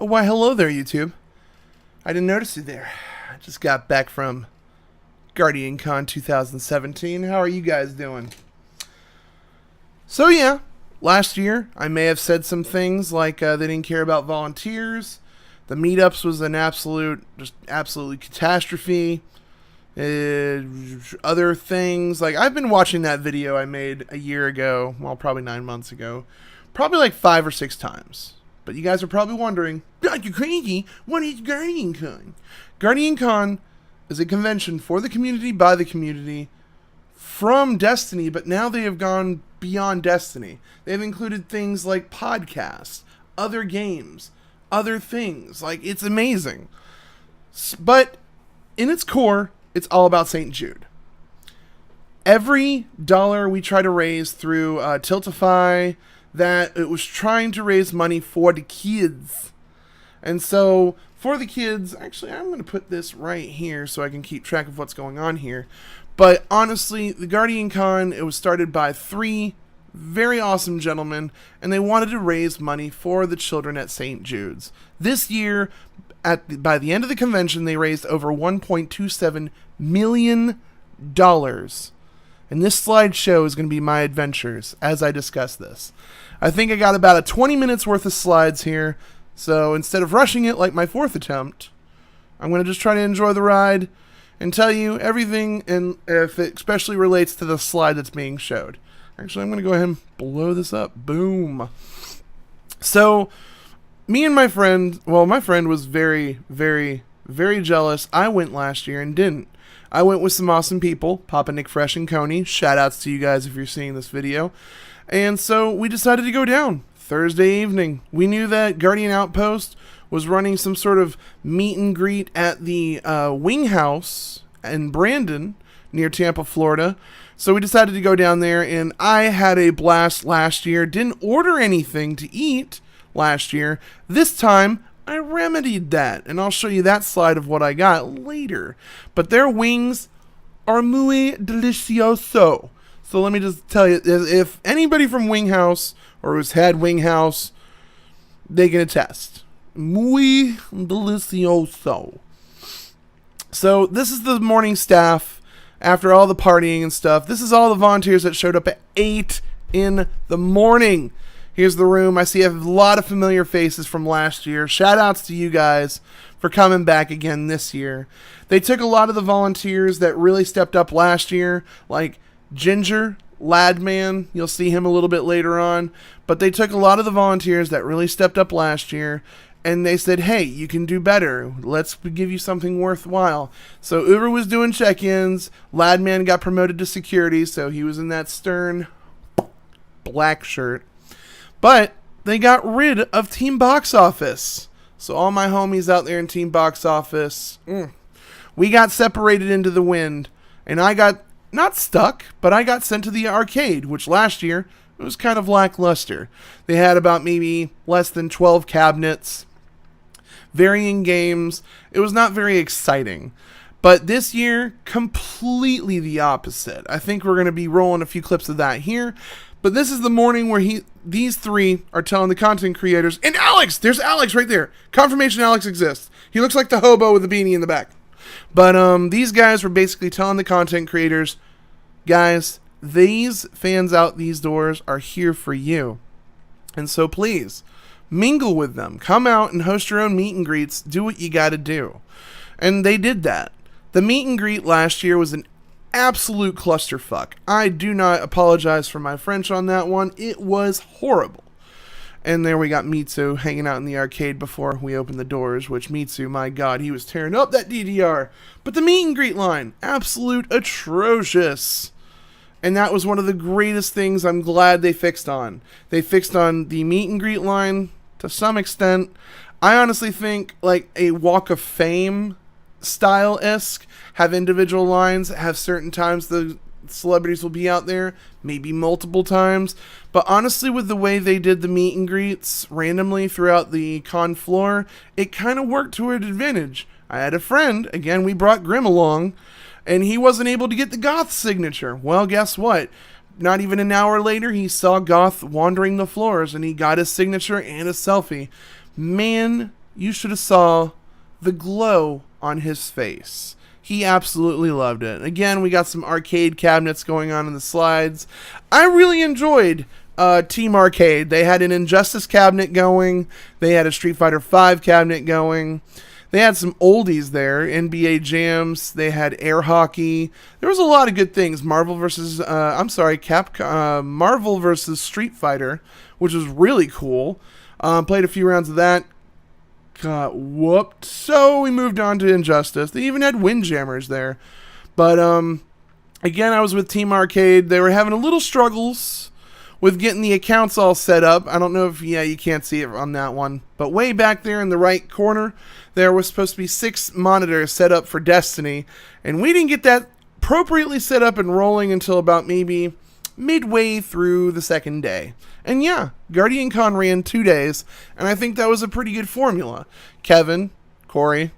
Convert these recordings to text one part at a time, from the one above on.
Oh, why, hello there, YouTube. I didn't notice you there. I just got back from GuardianCon 2017. How are you guys doing? So, yeah, last year I may have said some things like they didn't care about volunteers. The meetups was an absolutely catastrophe. Other things, like I've been watching that video I made a year ago, well, probably 9 months ago, probably like 5 or 6 times. But you guys are probably wondering, DrKrazy, what is GuardianCon? GuardianCon is a convention for the community, by the community, from Destiny, but now they have gone beyond Destiny. They've included things like podcasts, other games, other things. Like, it's amazing. But in its core, it's all about St. Jude. Every dollar we try to raise through Tiltify, that it was trying to raise money for the kids. And so, for the kids, actually, I'm going to put this right here so I can keep track of what's going on here. But honestly, the GuardianCon, it was started by 3 very awesome gentlemen, and they wanted to raise money for the children at St. Jude's. This year, by the end of the convention, they raised over $1.27 million. And this slideshow is going to be my adventures as I discuss this. I think I got about a 20 minutes worth of slides here, so instead of rushing it like my 4th attempt, I'm going to just try to enjoy the ride and tell you everything, and if it especially relates to the slide that's being showed. Actually, I'm going to go ahead and blow this up. Boom. So, me and my friend, well, my friend was very, very, very jealous. I went last year and didn't. I went with some awesome people, Papa Nick Fresh and Coney. Shout outs to you guys if you're seeing this video. And so we decided to go down Thursday evening. We knew that Guardian Outpost was running some sort of meet and greet at the Wing House in Brandon near Tampa, Florida. So we decided to go down there, and I had a blast last year. Didn't order anything to eat last year. This time, I remedied that, and I'll show you that slide of what I got later. But their wings are muy delicioso. So let me just tell you, if anybody from Wing House or who's had Wing House, they can attest. Muy delicioso. So this is the morning staff after all the partying and stuff. This is all the volunteers that showed up at 8 in the morning. Here's the room. I see a lot of familiar faces from last year. Shout outs to you guys for coming back again this year. They took a lot of the volunteers that really stepped up last year, like Ginger, Ladman. You'll see him a little bit later on. But they took a lot of the volunteers that really stepped up last year, and they said, hey, you can do better. Let's give you something worthwhile. So Uber was doing check-ins. Ladman got promoted to security, so he was in that stern black shirt. But they got rid of Team Box Office. So all my homies out there in Team Box Office, we got separated into the wind. And I got, not stuck, but I got sent to the arcade, which last year, it was kind of lackluster. They had about maybe less than 12 cabinets, varying games. It was not very exciting. But this year, completely the opposite. I think we're going to be rolling a few clips of that here. But this is the morning where these 3 are telling the content creators, and Alex, there's Alex right there. Confirmation Alex exists. He looks like the hobo with the beanie in the back. But these guys were basically telling the content creators, guys, these fans out these doors are here for you. And so please, mingle with them. Come out and host your own meet and greets. Do what you got to do. And they did that. The meet and greet last year was an absolute clusterfuck. I do not apologize for my French on that one. It was horrible. And there we got Mitsu hanging out in the arcade before we opened the doors, which Mitsu, my god, he was tearing up that DDR. But the meet and greet line, absolute atrocious. And that was one of the greatest things I'm glad they fixed on. They fixed on the meet and greet line to some extent. I honestly think like a Walk of Fame style-esque, have individual lines, have certain times the celebrities will be out there, maybe multiple times. But honestly, with the way they did the meet and greets randomly throughout the con floor, it kind of worked to an advantage. I had a friend, again, we brought Grim along, and he wasn't able to get the Goth signature. Well, guess what? Not even an hour later, he saw Goth wandering the floors, and he got his signature and a selfie. Man, you should have saw the glow on his face. He absolutely loved it. Again, we got some arcade cabinets going on in the slides. I really enjoyed Team Arcade. They had an Injustice cabinet going. They had a Street Fighter V cabinet going. They had some oldies there, NBA Jams. They had air hockey. There was a lot of good things. Marvel versus Street Fighter, which was really cool. Played a few rounds of that. Got whooped. So we moved on to Injustice. They even had Windjammers there. But again, I was with Team Arcade. They were having a little struggles with getting the accounts all set up. I don't know if, you can't see it on that one. But way back there in the right corner, there was supposed to be 6 monitors set up for Destiny. And we didn't get that appropriately set up and rolling until about maybe midway through the second day. And yeah, Guardian Con ran 2 days, and I think that was a pretty good formula. Kevin, Corey,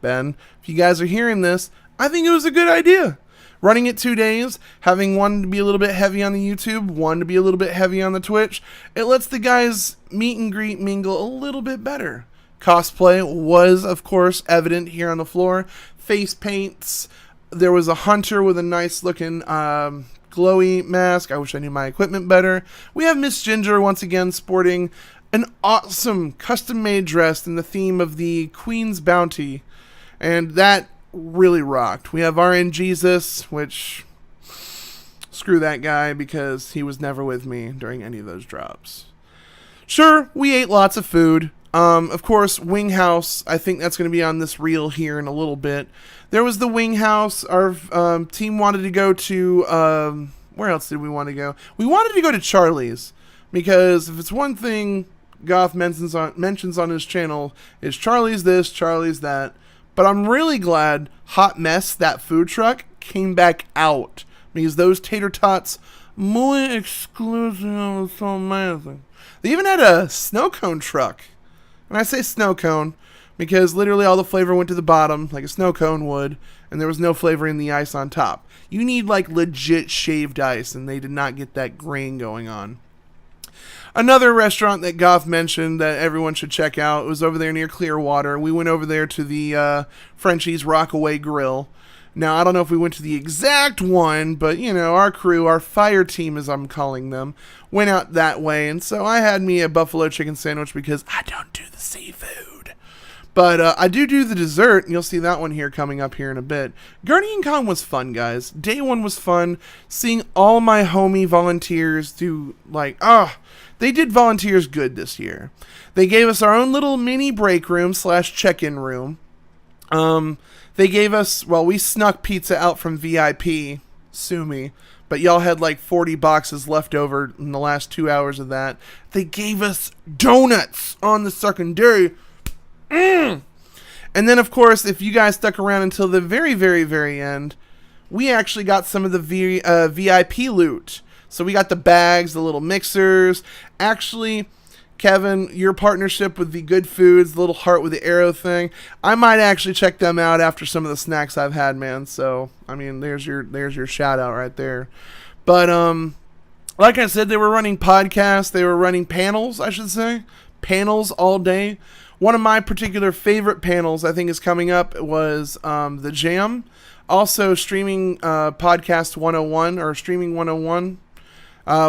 Ben, if you guys are hearing this, I think it was a good idea. Running it 2 days, having one to be a little bit heavy on the YouTube, one to be a little bit heavy on the Twitch, it lets the guys meet and greet mingle a little bit better. Cosplay was, of course, evident here on the floor. Face paints. There was a hunter with a nice looking glowy mask. I wish I knew my equipment better. We have Miss Ginger once again sporting an awesome custom-made dress in the theme of the Queen's Bounty. And that really rocked. We have RN Jesus, which screw that guy because he was never with me during any of those drops. Sure, we ate lots of food. Of course, Wing House, I think that's going to be on this reel here in a little bit. There was the Wing House. Our team wanted to go to, where else did we want to go? We wanted to go to Charlie's, because if it's one thing Goth mentions on his channel, is Charlie's this, Charlie's that. But I'm really glad Hot Mess, that food truck, came back out, because those tater tots, muy exclusive, so amazing. They even had a snow cone truck. And I say snow cone because literally all the flavor went to the bottom like a snow cone would, and there was no flavor in the ice on top. You need like legit shaved ice, and they did not get that grain going on. Another restaurant that Goth mentioned that everyone should check out was over there near Clearwater. We went over there to the Frenchie's Rockaway Grill. Now, I don't know if we went to the exact one, but, our crew, our fire team as I'm calling them, went out that way. And so I had me a buffalo chicken sandwich because I don't do the seafood. But I do the dessert, and you'll see that one here coming up here in a bit. Guardian Con was fun, guys. Day one was fun. Seeing all my homie volunteers do, they did volunteers good this year. They gave us our own little mini break room / check-in room. They gave us, we snuck pizza out from VIP, sue me, but y'all had like 40 boxes left over in the last 2 hours of that. They gave us donuts on the second day. And then, of course, if you guys stuck around until the very, very, very end, we actually got some of the VIP loot. So we got the bags, the little mixers. Actually, Kevin, your partnership with the Good Foods, the little heart with the arrow thing, I might actually check them out after some of the snacks I've had, man. So, there's your shout out right there. But, like I said, they were running podcasts. They were running panels, I should say. Panels all day. One of my particular favorite panels, I think, is coming up was The Jam. Also, Streaming Podcast 101, or Streaming 101.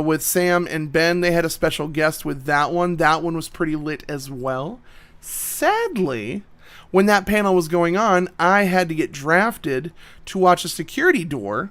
With Sam and Ben. They had a special guest with that one. That one was pretty lit as well. Sadly, when that panel was going on, I had to get drafted to watch a security door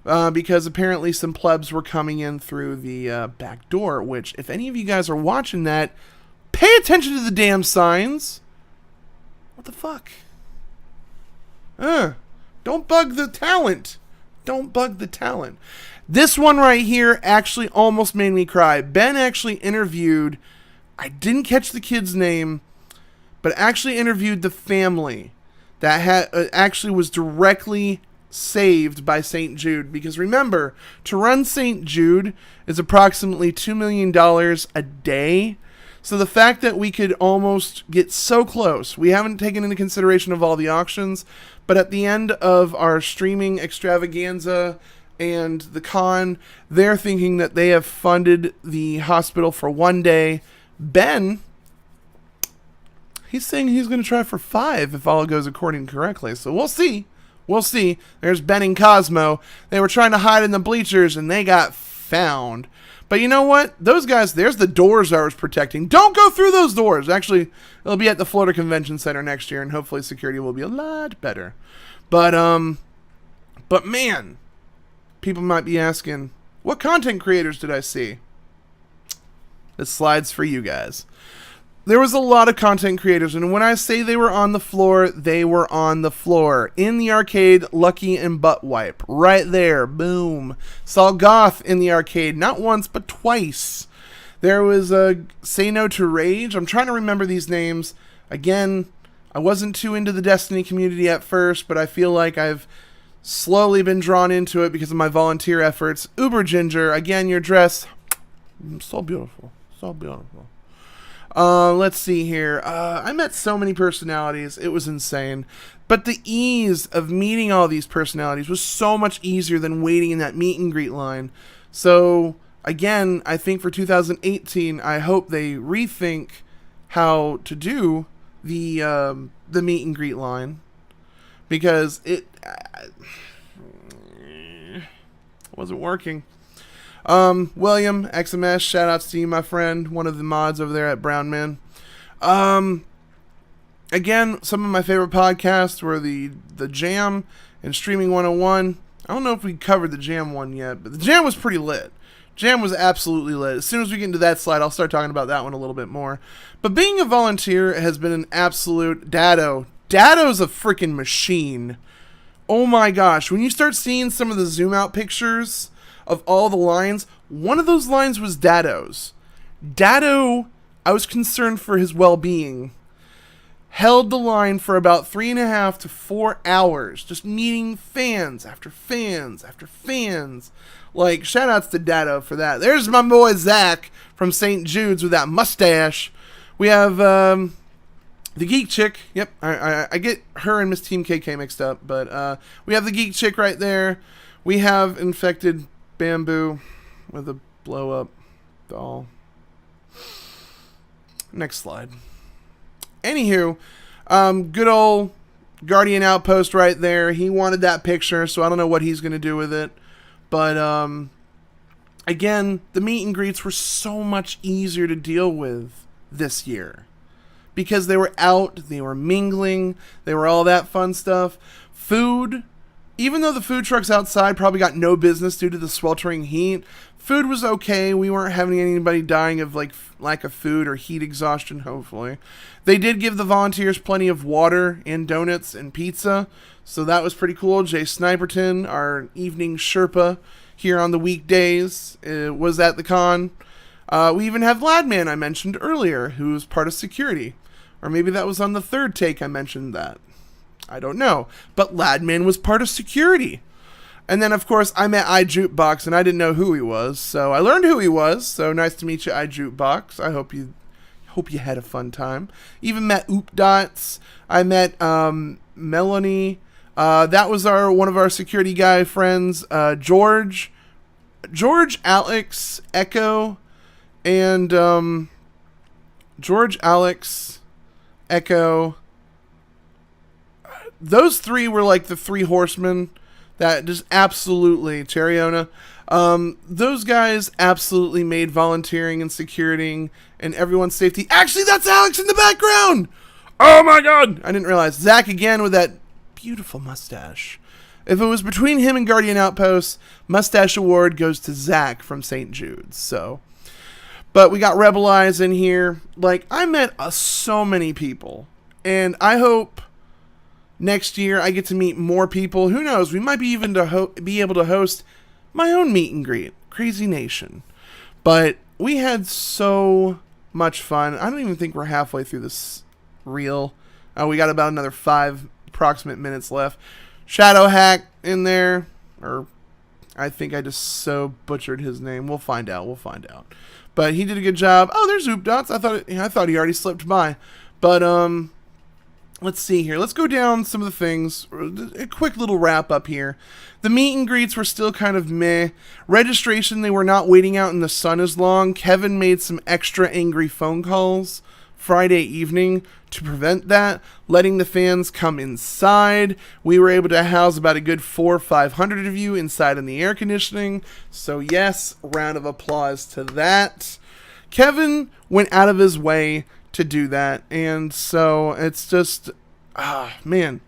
because apparently some plebs were coming in through the back door, which, if any of you guys are watching that, pay attention to the damn signs. What the fuck? Don't bug the talent. Don't bug the talent. This one right here actually almost made me cry. Ben actually interviewed, I didn't catch the kid's name, but actually interviewed the family that actually was directly saved by St. Jude. Because remember, to run St. Jude is approximately $2 million a day. So the fact that we could almost get so close, we haven't taken into consideration of all the auctions, but at the end of our streaming extravaganza and the con, they're thinking that they have funded the hospital for one day. Ben He's saying he's going to try for 5 if all goes according correctly. So we'll see. We'll see. There's Ben and Cosmo. They were trying to hide in the bleachers, and they got found. But you know what? Those guys, there's the doors I was protecting. Don't go through those doors. Actually, it'll be at the Florida Convention Center next year, and hopefully security will be a lot better. But man, people might be asking, what content creators did I see? This slide's for you guys. There was a lot of content creators, and when I say they were on the floor, they were on the floor. In the arcade, Lucky and Butt Wipe. Right there. Boom. Saw Goth in the arcade, not once, but twice. There was Say No to Rage. I'm trying to remember these names. Again, I wasn't too into the Destiny community at first, but I feel like I've slowly been drawn into it because of my volunteer efforts. Uber Ginger, again, your dress. So beautiful. So beautiful. Let's see here. I met so many personalities. It was insane. But the ease of meeting all these personalities was so much easier than waiting in that meet and greet line. So, again, I think for 2018, I hope they rethink how to do the meet and greet line. Because it wasn't working. William, XMS, shout outs to you, my friend, one of the mods over there at Brown Man. Again, some of my favorite podcasts were the Jam and Streaming 101. I don't know if we covered the Jam one yet, but the Jam was pretty lit. Jam was absolutely lit. As soon as we get into that slide, I'll start talking about that one a little bit more. But being a volunteer has been an absolute Dado. Dado's a freaking machine. Oh my gosh, when you start seeing some of the zoom out pictures of all the lines, one of those lines was Dado's. Dado, I was concerned for his well-being, held the line for about 3.5 to 4 hours, just meeting fans after fans after fans. Like, shout outs to Dado for that. There's my boy Zach from St. Jude's with that mustache. We have the Geek Chick. Yep, I get her and Miss Team KK mixed up, but we have the Geek Chick right there. We have Infected Bamboo with a blow-up doll. Next slide. Anywho, good old Guardian Outpost right there. He wanted that picture, so I don't know what he's going to do with it. But, again, the meet and greets were so much easier to deal with this year. Because they were out, they were mingling, they were all that fun stuff. Food, even though the food trucks outside probably got no business due to the sweltering heat, food was okay. We weren't having anybody dying of like lack of food or heat exhaustion, hopefully. They did give the volunteers plenty of water and donuts and pizza, so that was pretty cool. Jay Sniperton, our evening Sherpa here on the weekdays, was at the con. We even have Ladman, I mentioned earlier, who's part of security. Or maybe that was on the third take I mentioned that. I don't know. But Ladman was part of security. And then, of course, I met iJukebox, and I didn't know who he was. So I learned who he was. So nice to meet you, iJukebox. I hope you had a fun time. Even met Oopdots. I met Melanie. That was one of our security guy friends. George, Alex, Echo, and George, Alex, Echo. Those three were like the three horsemen that just absolutely, Cheriona, those guys absolutely made volunteering and security and everyone's safety. Actually, that's Alex in the background! Oh my god! I didn't realize. Zach again with that beautiful mustache. If it was between him and Guardian Outpost, Mustache Award goes to Zach from St. Jude's. So, but we got Rebel Eyes in here. Like, I met so many people. And I hope next year I get to meet more people. Who knows? We might be even be able to host my own meet and greet. Crazy Nation. But we had so much fun. I don't even think we're halfway through this reel. We got about another 5 approximate minutes left. Shadow Hack in there. Or I think I just so butchered his name. We'll find out. But he did a good job. Oh, there's Oopdots. I thought he already slipped by. But let's see here. Let's go down some of the things. A quick little wrap up here. The meet and greets were still kind of meh. Registration, they were not waiting out in the sun as long. Kevin made some extra angry phone calls Friday evening to prevent that, letting the fans come inside. We were able to house about a good 400 or 500 of you inside in the air conditioning. So yes, round of applause to that. Kevin went out of his way to do that, and so it's just, man,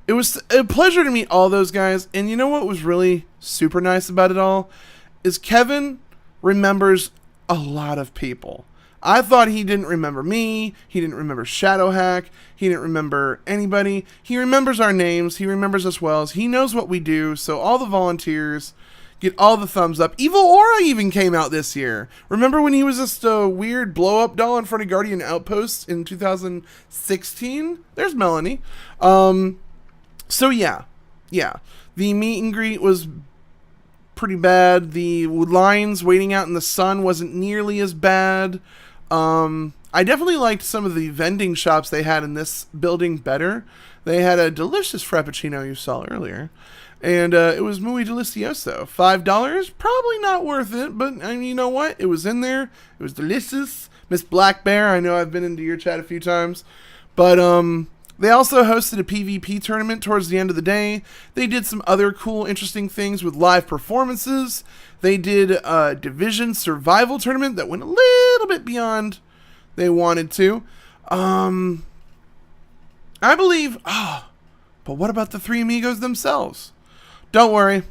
it was a pleasure to meet all those guys. And you know what was really super nice about it all is Kevin remembers a lot of people. I thought he didn't remember me. He didn't remember Shadowhack. He didn't remember anybody. He remembers our names. He remembers us well. He knows what we do. So all the volunteers get all the thumbs up. Evil Aura even came out this year. Remember when he was just a weird blow-up doll in front of Guardian Outpost in 2016? There's Melanie. So yeah. The meet and greet was pretty bad. The lines waiting out in the sun wasn't nearly as bad. I definitely liked some of the vending shops they had in this building better. They had a delicious Frappuccino you saw earlier, and it was muy delicioso. $5, probably not worth it, but you know what? It was in there. It was delicious. Miss Black Bear, I know I've been into your chat a few times, but they also hosted a PvP tournament towards the end of the day. They did some other cool, interesting things with live performances. They did a Division survival tournament that went a little bit beyond they wanted to. I believe... but what about the three amigos themselves? Don't worry.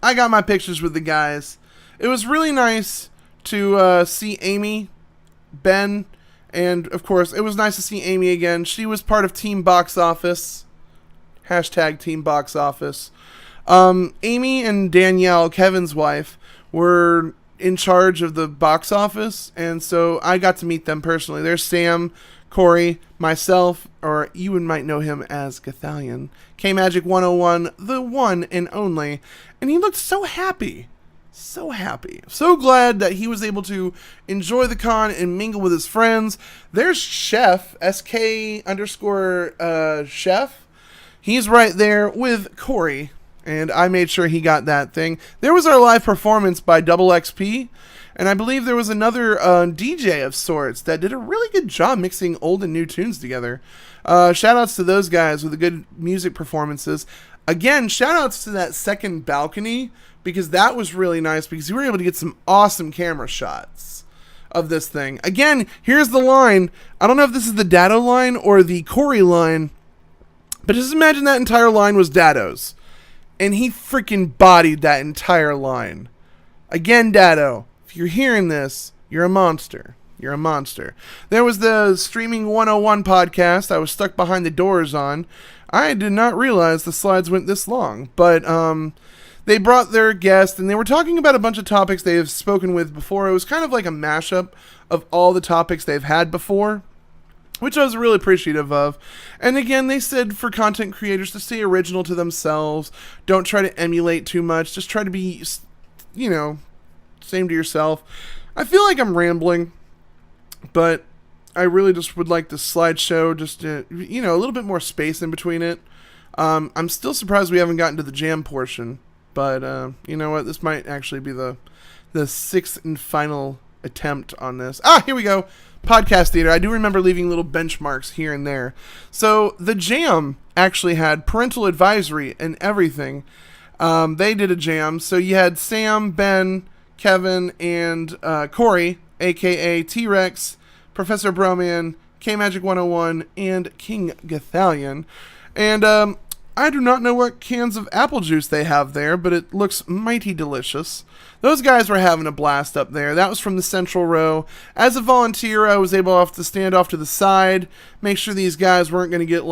I got my pictures with the guys. It was really nice to see Amy, Ben, and, of course, it was nice to see Amy again. She was part of Team Box Office. Hashtag Team Box Office. Amy and Danielle, Kevin's wife, were in charge of the box office, and so I got to meet them personally. There's Sam, Corey, myself, or you might know him as Gathalion. K-Magic 101, the one and only. And he looked so happy. So happy. So glad that he was able to enjoy the con and mingle with his friends. There's Chef, SK_Chef. He's right there with Corey, and I made sure he got that thing. There was our live performance by Double XP, and I believe there was another DJ of sorts that did a really good job mixing old and new tunes together. Shoutouts to those guys with the good music performances. Again, shoutouts to that second balcony, because that was really nice, because we were able to get some awesome camera shots of this thing. Again, here's the line. I don't know if this is the Dado line or the Corey line, but just imagine that entire line was Dado's. And he freaking bodied that entire line. Again, Dado, if you're hearing this, you're a monster. You're a monster. There was the Streaming 101 podcast I was stuck behind the doors on. I did not realize the slides went this long, but they brought their guest, and they were talking about a bunch of topics they have spoken with before. It was kind of like a mashup of all the topics they've had before, which I was really appreciative of. And again, they said for content creators to stay original to themselves. Don't try to emulate too much. Just try to be, same to yourself. I feel like I'm rambling, but I really just would like the slideshow just to, a little bit more space in between it. I'm still surprised we haven't gotten to the jam portion, but you know what? This might actually be the sixth and final attempt on this. Here we go. Podcast theater. I do remember leaving little benchmarks here and there. So the jam actually had parental advisory and everything. They did a jam. So you had Sam, Ben, Kevin, and Corey, aka T-Rex, Professor Broman, K-Magic 101, and King Gathalion. And I do not know what cans of apple juice they have there, but it looks mighty delicious. Those guys were having a blast up there. That was from the central row. As a volunteer, I was able to stand off to the side, make sure these guys weren't going to get,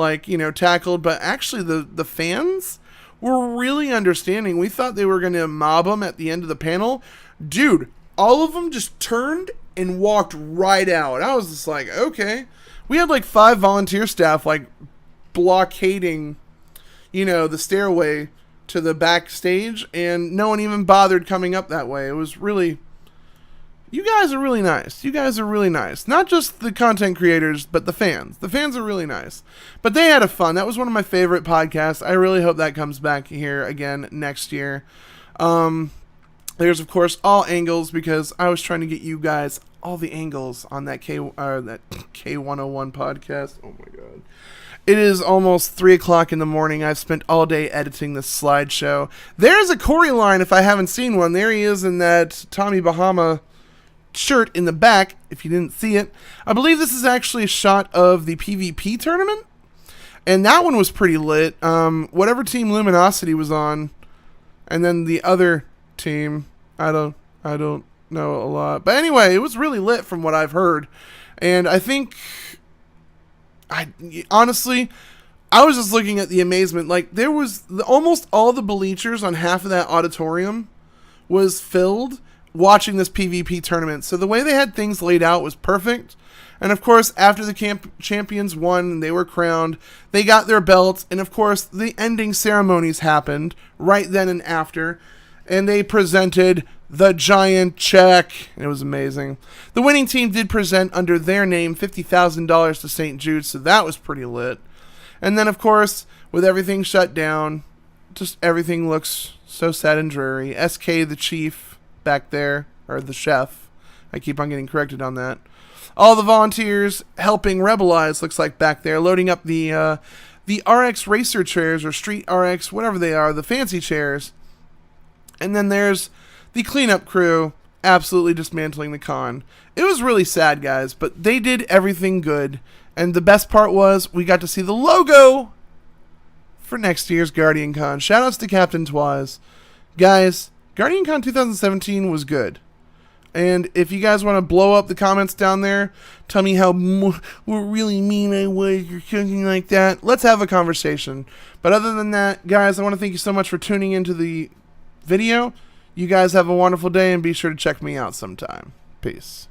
tackled. But actually, the fans were really understanding. We thought they were going to mob them at the end of the panel. Dude, all of them just turned and walked right out. I was just like, okay. We had 5 volunteer staff, blockading, the stairway to the backstage, and no one even bothered coming up that way. It was really... You guys are really nice. You guys are really nice. Not just the content creators, but the fans. The fans are really nice. But they had a fun. That was one of my favorite podcasts. I really hope that comes back here again next year. There's, of course, all angles, because I was trying to get you guys all the angles on that that K101 podcast. Oh my god. It is almost 3 o'clock in the morning. I've spent all day editing this slideshow. There's a Corey line if I haven't seen one. There he is in that Tommy Bahama shirt in the back, if you didn't see it. I believe this is actually a shot of the PvP tournament, and that one was pretty lit. Whatever team Luminosity was on, and then the other team, I don't know a lot. But anyway, it was really lit from what I've heard. And I think, honestly, I was just looking at the amazement. Like, there was almost all the bleachers on half of that auditorium was filled watching this PvP tournament. So the way they had things laid out was perfect. And of course, after the champions won and they were crowned, they got their belts. And of course, the ending ceremonies happened right then and after. And they presented the giant check. It was amazing. The winning team did present under their name $50,000 to St. Jude, so that was pretty lit. And then, of course, with everything shut down, just everything looks so sad and dreary. SK, the chief, back there, or the chef. I keep on getting corrected on that. All the volunteers helping Rebelize, looks like, back there, loading up the RX racer chairs, or Street RX, whatever they are, the fancy chairs. And then there's the cleanup crew absolutely dismantling the con. It was really sad, guys, but they did everything good. And the best part was we got to see the logo for next year's Guardian Con. Shoutouts to Captain Twaz. Guys, Guardian Con 2017 was good. And if you guys want to blow up the comments down there, tell me how really mean I was or something like that, let's have a conversation. But other than that, guys, I want to thank you so much for tuning into the video. You guys have a wonderful day, and be sure to check me out sometime. Peace.